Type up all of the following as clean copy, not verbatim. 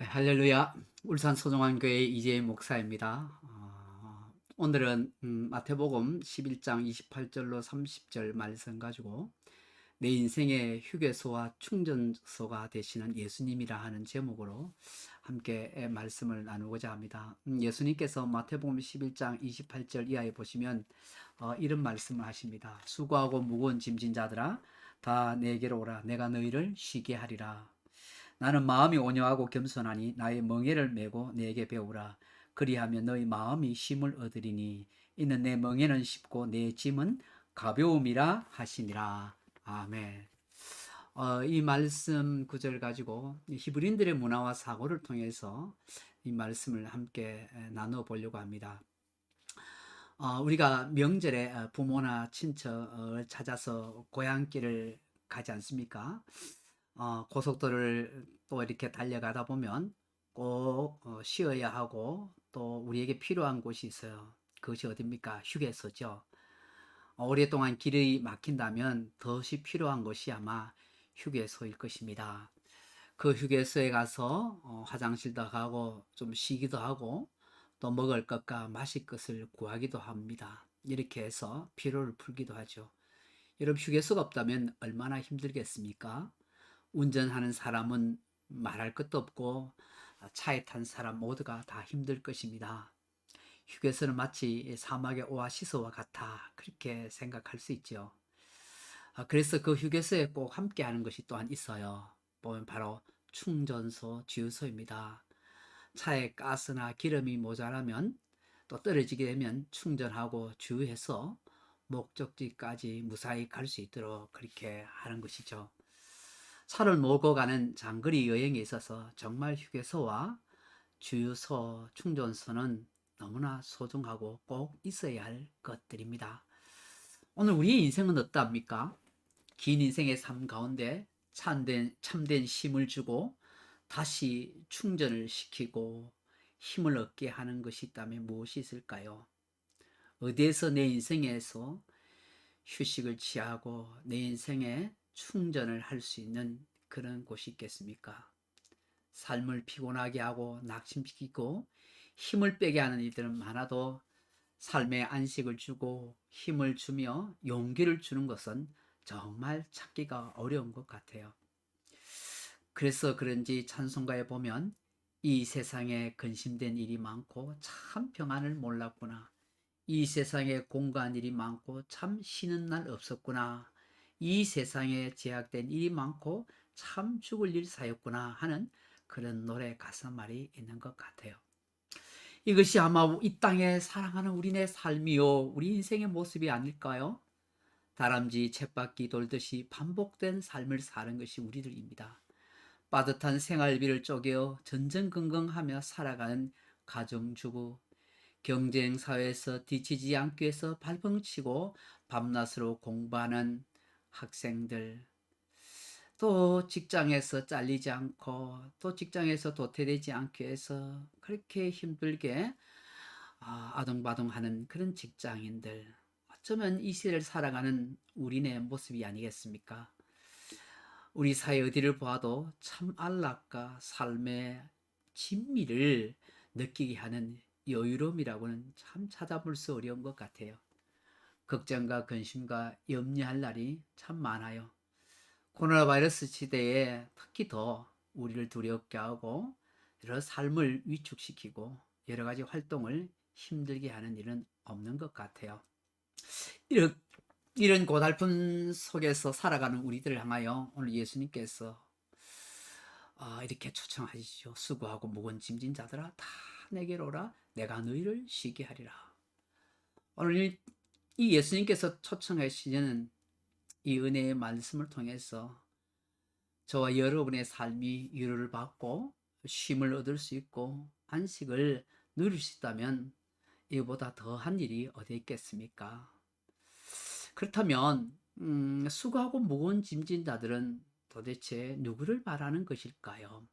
할렐루야. 울산 소중한교회 이재임 목사입니다. 오늘은 마태복음 11장 28절로 30절 말씀 가지고 내 인생의 휴게소와 충전소가 되시는 예수님이라 하는 제목으로 함께 말씀을 나누고자 합니다. 예수님께서 마태복음 11장 28절 이하에 보시면 이런 말씀을 하십니다. 수고하고 무거운 짐진 자들아 다 내게로 오라. 내가 너희를 쉬게 하리라. 나는 마음이 온유하고 겸손하니 나의 멍에를 메고 내게 배우라. 그리하면 너희 마음이 쉼을 얻으리니 이는 내 멍에는 쉽고 내 짐은 가벼움이라 하시니라. 아멘. 이 말씀 구절 가지고 히브리인들의 문화와 사고를 통해서 이 말씀을 함께 나눠 보려고 합니다. 우리가 명절에 부모나 친척을 찾아서 고향길을 가지 않습니까? 고속도로를 또 이렇게 달려가다 보면 꼭 쉬어야 하고 또 우리에게 필요한 곳이 있어요. 그것이 어딥니까? 휴게소죠. 오랫동안 길이 막힌다면 더시 필요한 것이 아마 휴게소일 것입니다. 그 휴게소에 가서 화장실도 가고 좀 쉬기도 하고 또 먹을 것과 마실 것을 구하기도 합니다. 이렇게 해서 피로를 풀기도 하죠. 여러분, 휴게소가 없다면 얼마나 힘들겠습니까? 운전하는 사람은 말할 것도 없고 차에 탄 사람 모두가 다 힘들 것입니다. 휴게소는 마치 사막의 오아시스와 같아, 그렇게 생각할 수 있죠. 그래서 그 휴게소에 꼭 함께 하는 것이 또한 있어요. 보면 바로 충전소, 주유소입니다. 차에 가스나 기름이 모자라면 또 떨어지게 되면 충전하고 주유해서 목적지까지 무사히 갈 수 있도록 그렇게 하는 것이죠. 차를 몰고 가는 장거리 여행에 있어서 정말 휴게소와 주유소, 충전소는 너무나 소중하고 꼭 있어야 할 것들입니다. 오늘 우리의 인생은 어떠합니까? 긴 인생의 삶 가운데 참된 힘을 주고 다시 충전을 시키고 힘을 얻게 하는 것이 있다면 무엇이 있을까요? 어디에서 내 인생에서 휴식을 취하고 내 인생에 충전을 할 수 있는 그런 곳이 있겠습니까? 삶을 피곤하게 하고 낙심시키고 힘을 빼게 하는 일들은 많아도 삶에 안식을 주고 힘을 주며 용기를 주는 것은 정말 찾기가 어려운 것 같아요. 그래서 그런지 찬송가에 보면 이 세상에 근심된 일이 많고 참 평안을 몰랐구나. 이 세상에 공고한 일이 많고 참 쉬는 날 없었구나. 이 세상에 제약된 일이 많고 참 죽을 일 사였구나 하는 그런 노래 가사말이 있는 것 같아요. 이것이 아마 이 땅에 살아가는 우리네 삶이요, 우리 인생의 모습이 아닐까요? 다람쥐 쳇바퀴 돌듯이 반복된 삶을 사는 것이 우리들입니다. 빠듯한 생활비를 쪼개어 전전긍긍하며 살아가는 가정주부, 경쟁 사회에서 뒤치지 않기 위해서 발벙치고 밤낮으로 공부하는 학생들, 또 직장에서 잘리지 않고 또 직장에서 도태되지 않기 위해서 그렇게 힘들게 아둥바둥하는 그런 직장인들, 어쩌면 이 시대를 살아가는 우리네 모습이 아니겠습니까? 우리 사회 어디를 보아도 참 안락과 삶의 진미를 느끼게 하는 여유로움이라고는 참 찾아볼 수 어려운 것 같아요. 걱정과 근심과 염려할 날이 참 많아요. 코로나 바이러스 시대에 특히 더 우리를 두렵게 하고 여러 삶을 위축시키고 여러 가지 활동을 힘들게 하는 일은 없는 것 같아요. 이런, 이런 고달픈 속에서 살아가는 우리들을 향하여 오늘 예수님께서 이렇게 초청하시죠. 수고하고 무거운 짐진 자들아 다 내게로 오라. 내가 너희를 쉬게 하리라. 오늘 이 예수님께서 초청하시는 이 은혜의 말씀을 통해서 저와 여러분의 삶이 위로를 받고 쉼을 얻을 수 있고 안식을 누릴 수 있다면 이보다 더한 일이 어디 있겠습니까? 그렇다면 수고하고 무거운 짐진 자들은 도대체 누구를 말하는 것일까요?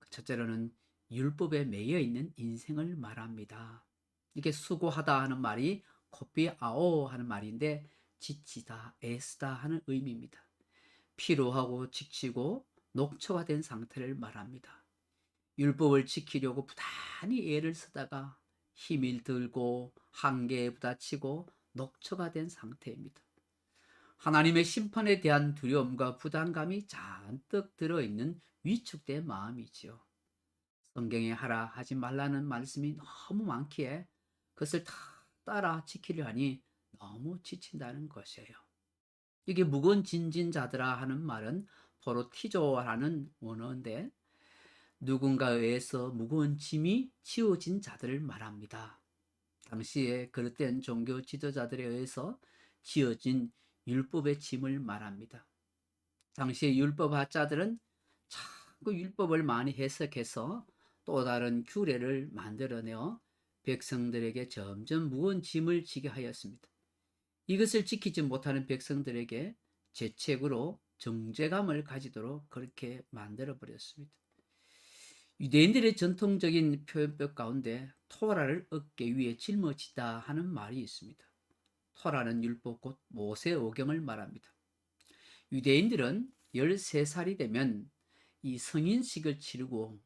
첫째로는 율법에 매여 있는 인생을 말합니다. 이게 수고하다 하는 말이 코피아오 하는 말인데 지치다, 애쓰다 하는 의미입니다. 피로하고 지치고 녹초가 된 상태를 말합니다. 율법을 지키려고 부단히 애를 쓰다가 힘이 들고 한계에 부딪히고 녹초가 된 상태입니다. 하나님의 심판에 대한 두려움과 부담감이 잔뜩 들어있는 위축된 마음이지요. 성경에 하라 하지 말라는 말씀이 너무 많기에 그것을 다 따라 지키려 하니 너무 지친다는 것이에요. 이게 무거운 진진자들아 하는 말은 포로티조라는 원어인데 누군가에 의해서 무거운 짐이 지워진 자들을 말합니다. 당시에 그릇된 종교 지도자들에 의해서 지어진 율법의 짐을 말합니다. 당시의 율법학자들은 자꾸 율법을 많이 해석해서 또 다른 규례를 만들어내어 백성들에게 점점 무거운 짐을 지게 하였습니다. 이것을 지키지 못하는 백성들에게 죄책으로 정죄감을 가지도록 그렇게 만들어 버렸습니다. 유대인들의 전통적인 표현법 가운데 토라를 얻기 위해 짊어지다 하는 말이 있습니다. 토라는 율법 곧 모세오경을 말합니다. 유대인들은 13살이 되면 이 성인식을 치르고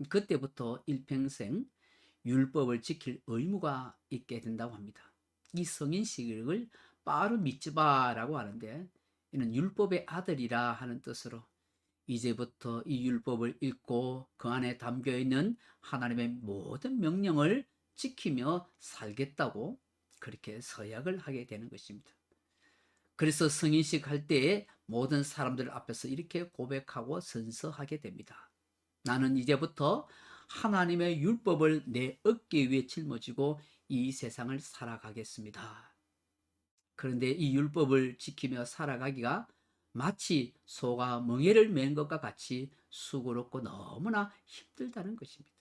그때부터 일평생 율법을 지킬 의무가 있게 된다고 합니다. 이 성인식을 바르 미츠바라고 하는데 이는 율법의 아들이라 하는 뜻으로 이제부터 이 율법을 읽고 그 안에 담겨 있는 하나님의 모든 명령을 지키며 살겠다고 그렇게 서약을 하게 되는 것입니다. 그래서 성인식 할 때에 모든 사람들 앞에서 이렇게 고백하고 선서하게 됩니다. 나는 이제부터 하나님의 율법을 내 어깨 위에 짊어지고 이 세상을 살아가겠습니다. 그런데 이 율법을 지키며 살아가기가 마치 소가 멍에를 맨 것과 같이 수고롭고 너무나 힘들다는 것입니다.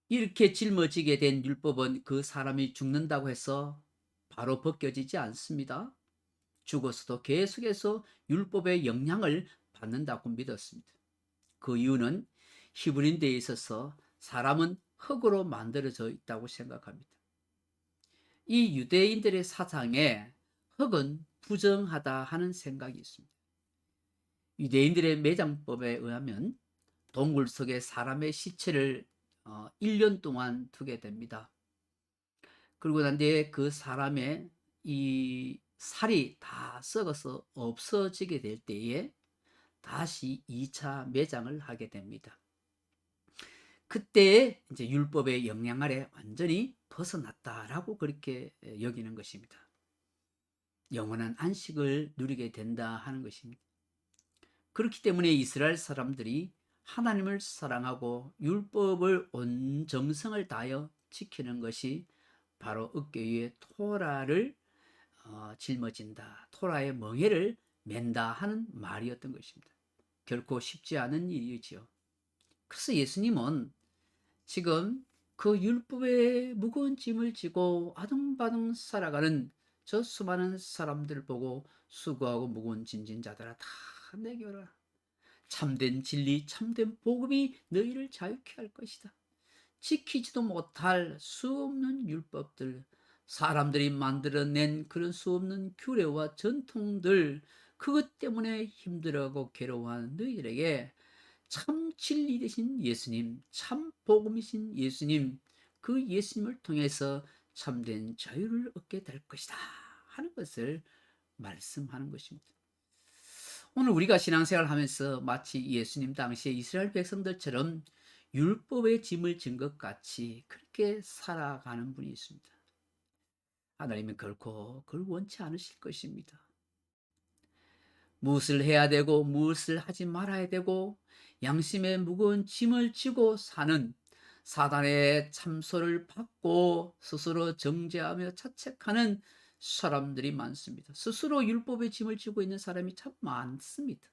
이렇게 짊어지게 된 율법은 그 사람이 죽는다고 해서 바로 벗겨지지 않습니다. 죽어서도 계속해서 율법의 영향을 받는다고 믿었습니다. 그 이유는 히브리인대에 있어서 사람은 흙으로 만들어져 있다고 생각합니다. 이 유대인들의 사상에 흙은 부정하다 하는 생각이 있습니다. 유대인들의 매장법에 의하면 동굴 속에 사람의 시체를 1년 동안 두게 됩니다. 그리고 난 뒤에 그 사람의 이 살이 다 썩어서 없어지게 될 때에 다시 2차 매장을 하게 됩니다. 그때 이제 율법의 영향 아래 완전히 벗어났다라고 그렇게 여기는 것입니다. 영원한 안식을 누리게 된다 하는 것입니다. 그렇기 때문에 이스라엘 사람들이 하나님을 사랑하고 율법을 온 정성을 다하여 지키는 것이 바로 어깨 위에 토라를 짊어진다, 토라의 멍에를 맨다 하는 말이었던 것입니다. 결코 쉽지 않은 일이지요. 그래서 예수님은 지금 그 율법의 무거운 짐을 지고 아둥바둥 살아가는 저 수많은 사람들 보고 수고하고 무거운 짐진 자들아 다 내게 오라. 참된 진리, 참된 복음이 너희를 자유케 할 것이다. 지키지도 못할 수 없는 율법들, 사람들이 만들어낸 그런 수 없는 규례와 전통들, 그것 때문에 힘들어하고 괴로워하는 너희들에게 참 진리 되신 예수님, 참 복음이신 예수님, 그 예수님을 통해서 참된 자유를 얻게 될 것이다 하는 것을 말씀하는 것입니다. 오늘 우리가 신앙생활을 하면서 마치 예수님 당시에 이스라엘 백성들처럼 율법의 짐을 진 것 같이 그렇게 살아가는 분이 있습니다. 하나님은 결코 그걸 원치 않으실 것입니다. 무엇을 해야 되고 무엇을 하지 말아야 되고 양심의 무거운 짐을 지고 사는 사단의 참소를 받고 스스로 정죄하며 자책하는 사람들이 많습니다. 스스로 율법의 짐을 지고 있는 사람이 참 많습니다.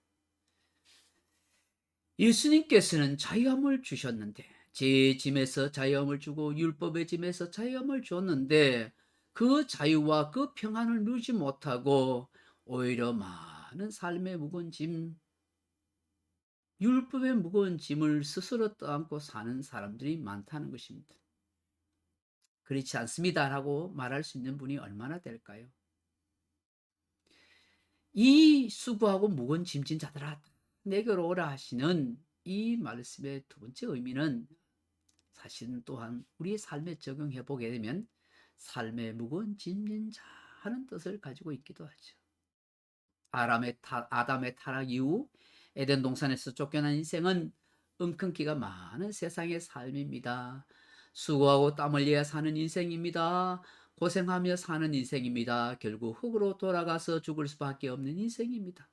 예수님께서는 자유함을 주셨는데 제 짐에서 자유함을 주고 율법의 짐에서 자유함을 줬는데 그 자유와 그 평안을 누리지 못하고 오히려 많은 삶의 무거운 짐, 율법의 무거운 짐을 스스로 떠안고 사는 사람들이 많다는 것입니다. 그렇지 않습니다라고 말할 수 있는 분이 얼마나 될까요? 이 수고하고 무거운 짐진 자들아 내게로 오라 하시는 이 말씀의 두 번째 의미는 사실은 또한 우리의 삶에 적용해 보게 되면 삶의 무거운 짐진 자 하는 뜻을 가지고 있기도 하죠. 아담의 타락 이후 에덴 동산에서 쫓겨난 인생은 은근기가 많은 세상의 삶입니다. 수고하고 땀 흘려 사는 인생입니다. 고생하며 사는 인생입니다. 결국 흙으로 돌아가서 죽을 수밖에 없는 인생입니다.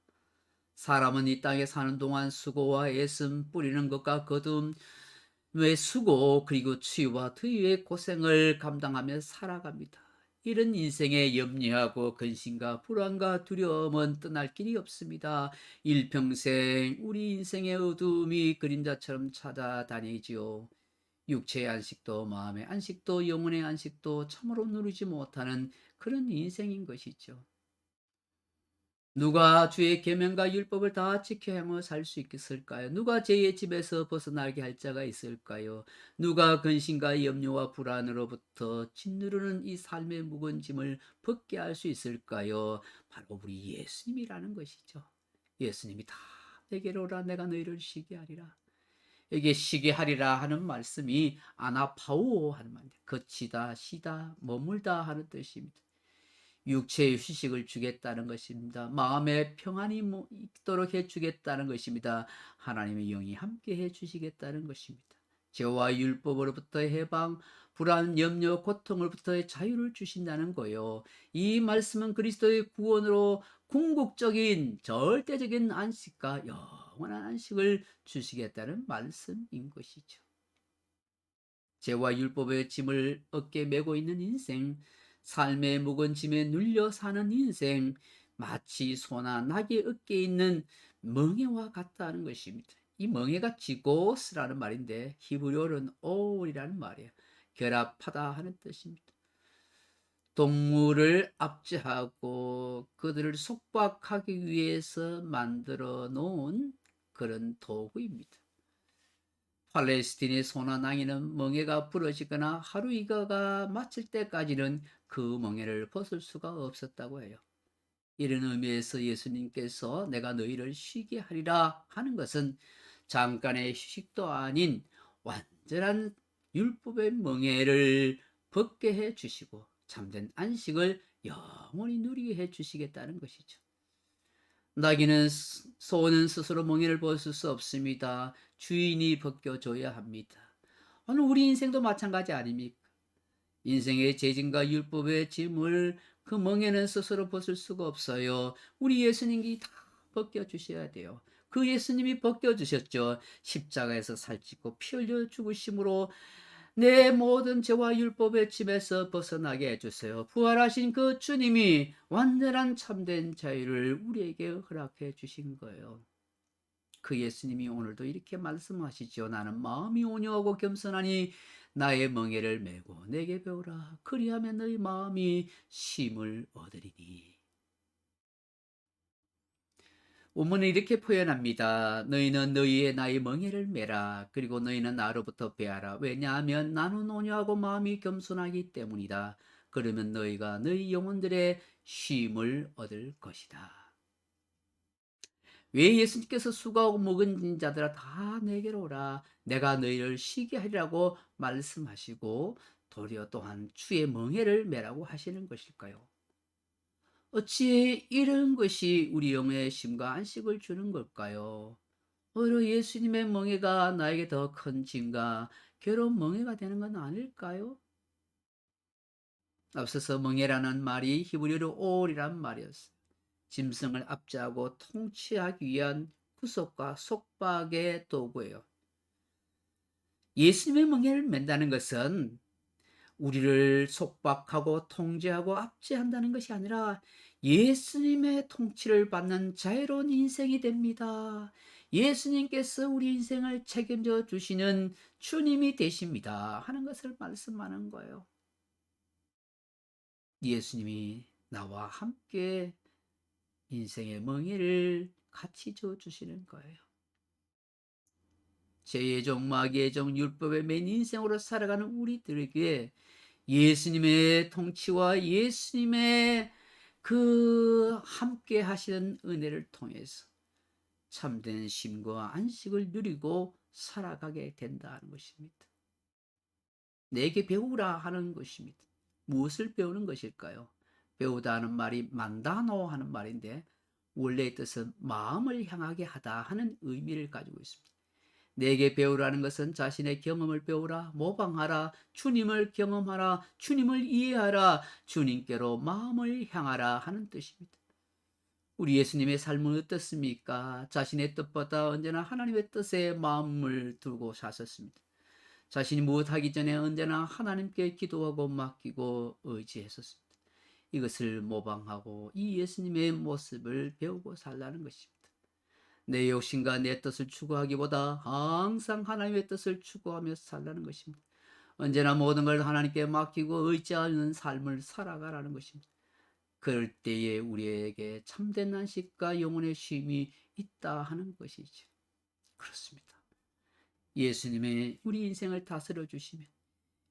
사람은 이 땅에 사는 동안 수고와 애씀 뿌리는 것과 거듭의 수고 그리고 추위와 더위의 고생을 감당하며 살아갑니다. 이런 인생에 염려하고 근심과 불안과 두려움은 떠날 길이 없습니다. 일평생 우리 인생의 어둠이 그림자처럼 찾아다니지요. 육체의 안식도 마음의 안식도 영혼의 안식도 참으로 누리지 못하는 그런 인생인 것이죠. 누가 주의 계명과 율법을 다 지켜 행하며 살 수 있겠을까요? 누가 죄의 집에서 벗어나게 할 자가 있을까요? 누가 근심과 염려와 불안으로부터 짓누르는 이 삶의 무거운 짐을 벗게 할 수 있을까요? 바로 우리 예수님이라는 것이죠. 예수님이 다 내게로 오라 내가 너희를 쉬게 하리라. 이게 쉬게 하리라 하는 말씀이 아나파오 하는 말입니다. 거치다, 쉬다, 머물다 하는 뜻입니다. 육체의 휴식을 주겠다는 것입니다. 마음의 평안이 있도록 해주겠다는 것입니다. 하나님의 영이 함께 해주시겠다는 것입니다. 죄와 율법으로부터 해방, 불안, 염려, 고통으로부터의 자유를 주신다는 거요. 이 말씀은 그리스도의 구원으로 궁극적인 절대적인 안식과 영원한 안식을 주시겠다는 말씀인 것이죠. 죄와 율법의 짐을 어깨에 메고 있는 인생, 삶의 무거운 짐에 눌려 사는 인생, 마치 소나 낙의 어깨에 있는 멍에와 같다는 것입니다. 이 멍에가 지고스라는 말인데 히브리어로는 오울이라는 말이에요. 결합하다 하는 뜻입니다. 동물을 압제하고 그들을 속박하기 위해서 만들어 놓은 그런 도구입니다. 팔레스틴의 소나 낭이는 멍에가 부러지거나 하루 이가가 마칠 때까지는 그 멍에를 벗을 수가 없었다고 해요. 이런 의미에서 예수님께서 내가 너희를 쉬게 하리라 하는 것은 잠깐의 휴식도 아닌 완전한 율법의 멍에를 벗게 해 주시고 참된 안식을 영원히 누리게 해 주시겠다는 것이죠. 나귀는 소는 스스로 멍에를 벗을 수 없습니다. 주인이 벗겨줘야 합니다. 오늘 우리 인생도 마찬가지 아닙니까? 인생의 죄짐과 율법의 짐을 그 멍에는 스스로 벗을 수가 없어요. 우리 예수님이 다 벗겨주셔야 돼요. 그 예수님이 벗겨주셨죠. 십자가에서 살찌고 피 흘려 죽으심으로 내 모든 죄와 율법의 짐에서 벗어나게 해주세요. 부활하신 그 주님이 완전한 참된 자유를 우리에게 허락해 주신 거예요. 그 예수님이 오늘도 이렇게 말씀하시죠. 나는 마음이 온유하고 겸손하니 나의 멍에를 메고 내게 배우라. 그리하면 너희 마음이 쉼을 얻으리니. 원문은 이렇게 표현합니다. 너희는 너희의 나의 멍에를 메라. 그리고 너희는 나로부터 배하라. 왜냐하면 나는 온유하고 마음이 겸손하기 때문이다. 그러면 너희가 너희 영혼들의 쉼을 얻을 것이다. 왜 예수님께서 수고하고 먹은 자들아 다 내게로 오라. 내가 너희를 쉬게 하리라고 말씀하시고 도리어 또한 주의 멍에를 메라고 하시는 것일까요? 어찌 이런 것이 우리 영의 쉼과 안식을 주는 걸까요? 오히려 예수님의 멍에가 나에게 더 큰 짐과 괴로운 멍에가 되는 건 아닐까요? 앞서서 멍에라는 말이 히브리어로 올이란 말이었어요. 짐승을 압제하고 통치하기 위한 구속과 속박의 도구예요. 예수님의 멍에를 맨다는 것은 우리를 속박하고 통제하고 압제한다는 것이 아니라 예수님의 통치를 받는 자유로운 인생이 됩니다. 예수님께서 우리 인생을 책임져 주시는 주님이 되십니다. 하는 것을 말씀하는 거예요. 예수님이 나와 함께 인생의 멍에를 같이 줘 주시는 거예요. 죄의 종, 마귀의 종, 율법의 맨 인생으로 살아가는 우리들에게 예수님의 통치와 예수님의 그 함께 하시는 은혜를 통해서 참된 쉼과 안식을 누리고 살아가게 된다는 것입니다. 내게 배우라 하는 것입니다. 무엇을 배우는 것일까요? 배우다 하는 말이 만다노 하는 말인데 원래의 뜻은 마음을 향하게 하다 하는 의미를 가지고 있습니다. 내게 배우라는 것은 자신의 경험을 배우라, 모방하라, 주님을 경험하라, 주님을 이해하라, 주님께로 마음을 향하라 하는 뜻입니다. 우리 예수님의 삶은 어떻습니까? 자신의 뜻보다 언제나 하나님의 뜻에 마음을 두고 사셨습니다. 자신이 무엇하기 전에 언제나 하나님께 기도하고 맡기고 의지했었습니다. 이것을 모방하고 이 예수님의 모습을 배우고 살라는 것입니다. 내 욕심과 내 뜻을 추구하기보다 항상 하나님의 뜻을 추구하며 살라는 것입니다. 언제나 모든 걸 하나님께 맡기고 의지하는 삶을 살아가라는 것입니다. 그럴 때에 우리에게 참된 안식과 영혼의 쉼이 있다 하는 것이죠. 그렇습니다. 예수님의 우리 인생을 다스려 주시면,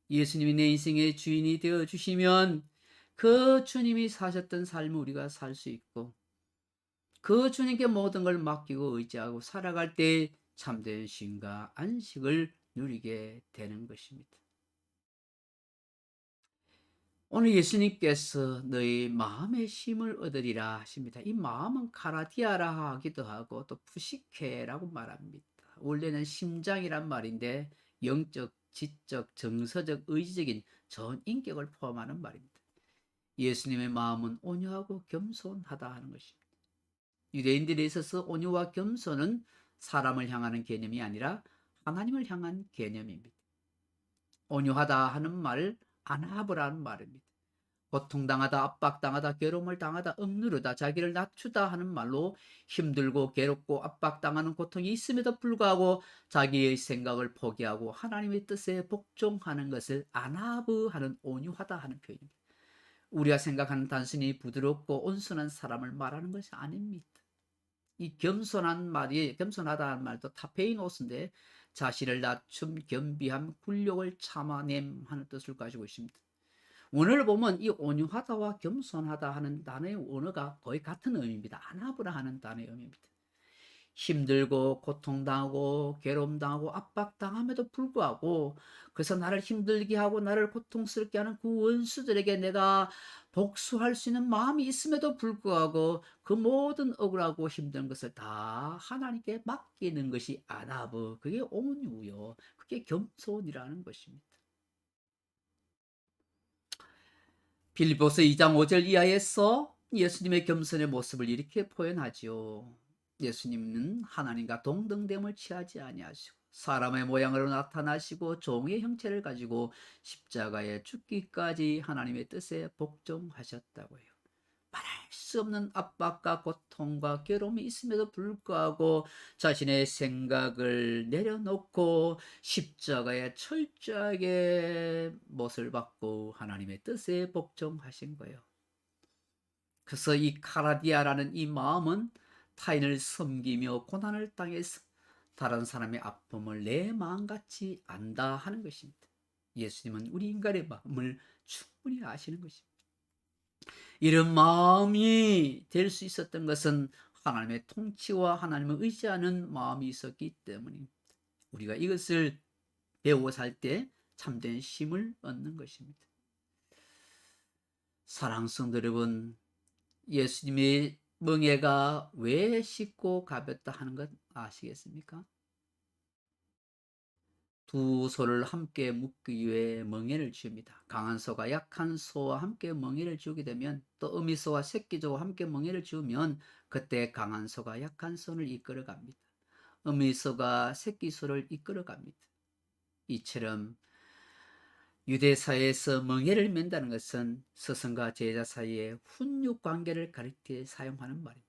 예수님이 내 인생의 주인이 되어 주시면 그 주님이 사셨던 삶을 우리가 살 수 있고, 그 주님께 모든 걸 맡기고 의지하고 살아갈 때 참된 쉼과 안식을 누리게 되는 것입니다. 오늘 예수님께서 너희 마음의 쉼을 얻으리라 하십니다. 이 마음은 카라디아라 하기도 하고 또 푸시케라고 말합니다. 원래는 심장이란 말인데 영적, 지적, 정서적, 의지적인 전 인격을 포함하는 말입니다. 예수님의 마음은 온유하고 겸손하다 하는 것입니다. 유대인들에 있어서 온유와 겸손은 사람을 향하는 개념이 아니라 하나님을 향한 개념입니다. 온유하다 하는 말, 아나브라는 말입니다. 고통당하다, 압박당하다, 괴로움을 당하다, 억누르다, 자기를 낮추다 하는 말로 힘들고 괴롭고 압박당하는 고통이 있음에도 불구하고 자기의 생각을 포기하고 하나님의 뜻에 복종하는 것을 아나브하는 온유하다 하는 표현입니다. 우리가 생각하는 단순히 부드럽고 온순한 사람을 말하는 것이 아닙니다. 이 겸손한 말이, 겸손하다는 말도 타페이노스인데 자신을 낮춤, 겸비함, 굴욕을 참아냄 하는 뜻을 가지고 있습니다. 원어를 보면 이 온유하다와 겸손하다 하는 단어의 원어가 거의 같은 의미입니다. 아나브라 하는 단어의 의미입니다. 힘들고 고통당하고 괴로움당하고 압박당함에도 불구하고 그래서 나를 힘들게 하고 나를 고통스럽게 하는 그 원수들에게 내가 복수할 수 있는 마음이 있음에도 불구하고 그 모든 억울하고 힘든 것을 다 하나님께 맡기는 것이 아나브, 그게 온유요, 그게 겸손이라는 것입니다. 빌립보서 2장 5절 이하에서 예수님의 겸손의 모습을 이렇게 표현하지요. 예수님은 하나님과 동등됨을 취하지 아니하시고 사람의 모양으로 나타나시고 종의 형체를 가지고 십자가에 죽기까지 하나님의 뜻에 복종하셨다고 해요. 말할 수 없는 압박과 고통과 괴로움이 있음에도 불구하고 자신의 생각을 내려놓고 십자가에 철저하게 못을 받고 하나님의 뜻에 복종하신 거예요. 그래서 이 카라디아라는 이 마음은 타인을 섬기며 고난을 당해서 다른 사람의 아픔을 내 마음같이 안다 하는 것입니다. 예수님은 우리 인간의 마음을 충분히 아시는 것입니다. 이런 마음이 될 수 있었던 것은 하나님의 통치와 하나님을 의지하는 마음이 있었기 때문입니다. 우리가 이것을 배우고 살 때 참된 쉼을 얻는 것입니다. 사랑하는 성도 여러분, 예수님의 멍에가 왜 쉽고 가볍다 하는 것 아시겠습니까? 두 소를 함께 묶기 위해 멍에를 줍니다. 강한 소가 약한 소와 함께 멍에를 주게 되면, 또 어미소와 새끼소와 함께 멍에를 주면 그때 강한 소가 약한 소를 이끌어갑니다. 어미소가 새끼소를 이끌어갑니다. 이처럼 유대사회에서 멍에를 맨다는 것은 스승과 제자 사이의 훈육 관계를 가리켜 사용하는 말입니다.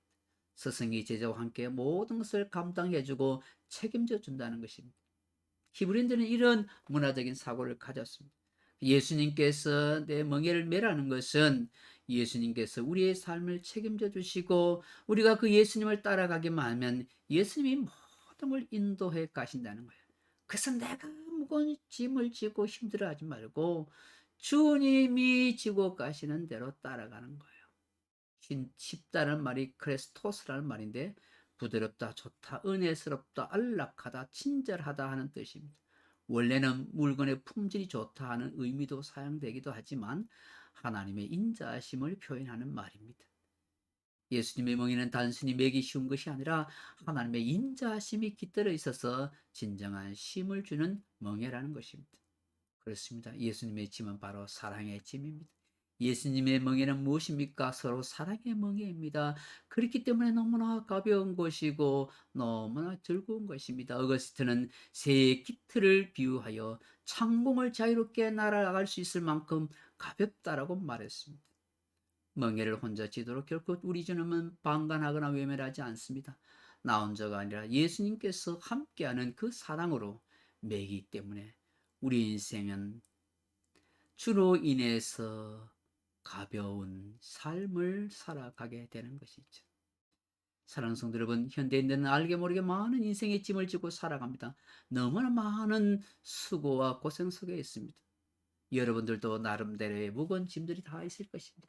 스승이 제자와 함께 모든 것을 감당해주고 책임져 준다는 것입니다. 히브리인들은 이런 문화적인 사고를 가졌습니다. 예수님께서 내 멍에를 매라는 것은 예수님께서 우리의 삶을 책임져 주시고 우리가 그 예수님을 따라가기만 하면 예수님이 모든 걸 인도해 가신다는 거예요. 그래서 내가 무거운 짐을 지고 힘들어하지 말고 주님이 지고 가시는 대로 따라가는 거예요. 쉽다는 말이 크레스토스라는 말인데 부드럽다, 좋다, 은혜스럽다, 안락하다, 친절하다 하는 뜻입니다. 원래는 물건의 품질이 좋다 하는 의미도 사용되기도 하지만 하나님의 인자하심을 표현하는 말입니다. 예수님의 멍에는 단순히 매기 쉬운 것이 아니라 하나님의 인자하심이 깃들어 있어서 진정한 쉼을 주는 멍에라는 것입니다. 그렇습니다. 예수님의 짐은 바로 사랑의 짐입니다. 예수님의 멍에는 무엇입니까? 서로 사랑의 멍에입니다. 그렇기 때문에 너무나 가벼운 것이고 너무나 즐거운 것입니다. 어거스트는 새의 깃털을 비유하여 창공을 자유롭게 날아갈 수 있을 만큼 가볍다라고 말했습니다. 멍에를 혼자 지도록 결코 우리 주님은 방관하거나 외면하지 않습니다. 나 혼자가 아니라 예수님께서 함께하는 그 사랑으로 매기 때문에 우리 인생은 주로 인해서 가벼운 삶을 살아가게 되는 것이죠. 사랑하는 성도 여러분, 현대인들은 알게 모르게 많은 인생의 짐을 지고 살아갑니다. 너무나 많은 수고와 고생 속에 있습니다. 여러분들도 나름대로의 무거운 짐들이 다 있을 것입니다.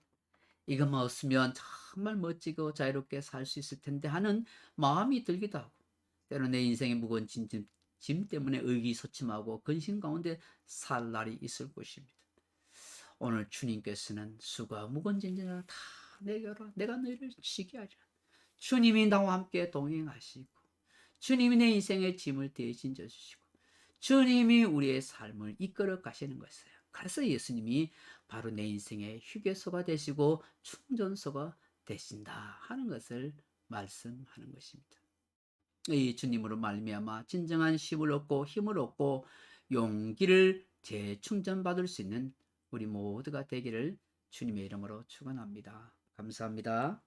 이것만 없으면 정말 멋지고 자유롭게 살 수 있을 텐데 하는 마음이 들기도 하고, 때로 내 인생의 무거운 짐 때문에 의기소침하고 근심 가운데 살 날이 있을 것입니다. 오늘 주님께서는 수고와 무거운 짐들아 다 내게로 내가 너희를 쉬게 하리라. 주님이 나와 함께 동행하시고 주님이 내 인생의 짐을 대신 져주시고 주님이 우리의 삶을 이끌어 가시는 것이에요. 그래서 예수님이 바로 내 인생의 휴게소가 되시고 충전소가 되신다 하는 것을 말씀하는 것입니다. 이 주님으로 말미암아 진정한 쉼을 얻고 힘을 얻고 용기를 재충전받을 수 있는 우리 모두가 되기를 주님의 이름으로 축원합니다. 감사합니다.